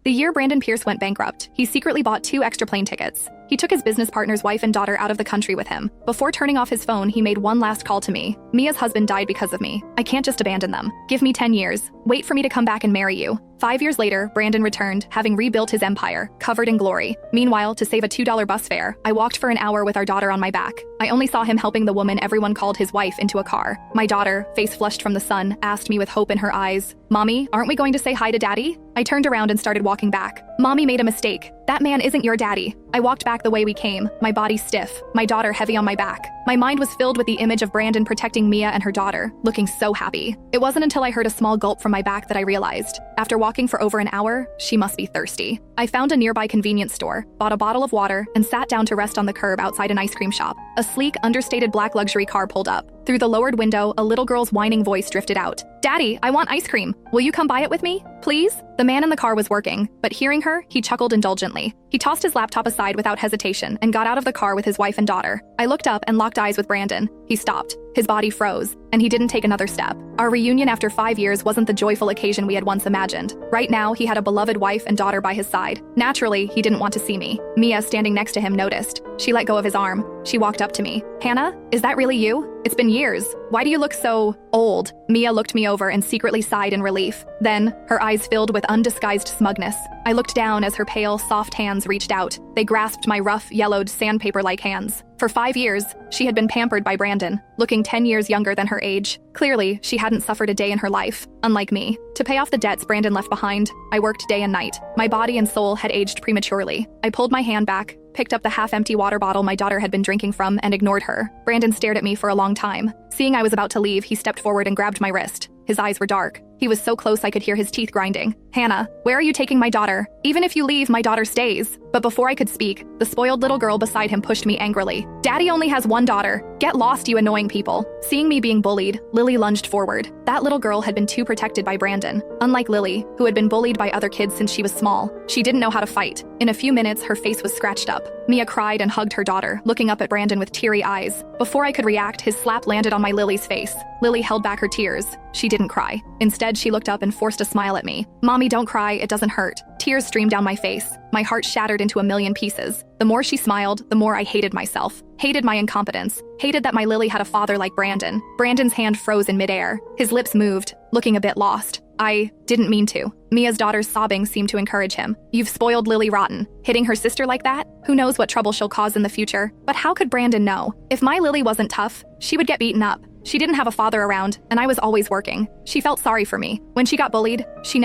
The year Brandon Pierce went bankrupt, he secretly bought 2 extra plane tickets. He took his business partner's wife and daughter out of the country with him. Before turning off his phone, he made one last call to me. Mia's husband died because of me. I can't just abandon them. Give me 10 years. Wait for me to come back and marry you. 5 years later, Brandon returned, having rebuilt his empire, covered in glory. Meanwhile, to save a $2 bus fare, I walked for an hour with our daughter on my back. I only saw him helping the woman everyone called his wife into a car. My daughter, face flushed from the sun, asked me with hope in her eyes, "Mommy, aren't we going to say hi to Daddy?" I turned around and started walking back. Mommy made a mistake. That man isn't your daddy. I walked back the way we came, my body stiff, my daughter heavy on my back. My mind was filled with the image of Brandon protecting Mia and her daughter, looking so happy. It wasn't until I heard a small gulp from my back that I realized, after walking for over an hour, she must be thirsty. I found a nearby convenience store, bought a bottle of water, and sat down to rest on the curb outside an ice cream shop. A sleek, understated black luxury car pulled up. Through the lowered window, a little girl's whining voice drifted out. "Daddy, I want ice cream. Will you come buy it with me, please?" The man in the car was working, but hearing her, he chuckled indulgently. He tossed his laptop aside without hesitation and got out of the car with his wife and daughter. I looked up and locked eyes with Brandon. He stopped. His body froze, and he didn't take another step. Our reunion after 5 years wasn't the joyful occasion we had once imagined. Right now, he had a beloved wife and daughter by his side. Naturally, he didn't want to see me. Mia, standing next to him, noticed. She let go of his arm. She walked up to me. "Hannah, is that really you? It's been years. Why do you look so old?" Mia looked me over and secretly sighed in relief. Then, her eyes filled with undisguised smugness. I looked down as her pale, soft hands reached out. They grasped my rough, yellowed, sandpaper-like hands. For 5 years, she had been pampered by Brandon, looking 10 years younger than her age. Clearly, she hadn't suffered a day in her life, unlike me. To pay off the debts Brandon left behind, I worked day and night. My body and soul had aged prematurely. I pulled my hand back, picked up the half-empty water bottle my daughter had been drinking from, and ignored her. Brandon stared at me for a long time. Seeing I was about to leave, he stepped forward and grabbed my wrist. His eyes were dark. He was so close I could hear his teeth grinding. "Hannah, where are you taking my daughter? Even if you leave, my daughter stays." But before I could speak, the spoiled little girl beside him pushed me angrily. "Daddy only has one daughter. Get lost, you annoying people." Seeing me being bullied, Lily lunged forward. That little girl had been too protected by Brandon. Unlike Lily, who had been bullied by other kids since she was small, she didn't know how to fight. In a few minutes, her face was scratched up. Mia cried and hugged her daughter, looking up at Brandon with teary eyes. Before I could react, his slap landed on my Lily's face. Lily held back her tears. She didn't cry. Instead, she looked up and forced a smile at me. "Mommy, don't cry, it doesn't hurt." Tears streamed down my face. My heart shattered into a million pieces. The more she smiled, the more I hated myself. Hated my incompetence. Hated that my Lily had a father like Brandon. Brandon's hand froze in midair. His lips moved, looking a bit lost. "I didn't mean to." Mia's daughter's sobbing seemed to encourage him. "You've spoiled Lily rotten. Hitting her sister like that? Who knows what trouble she'll cause in the future?" But how could Brandon know? If my Lily wasn't tough, she would get beaten up. She didn't have a father around, and I was always working. She felt sorry for me. When she got bullied, she never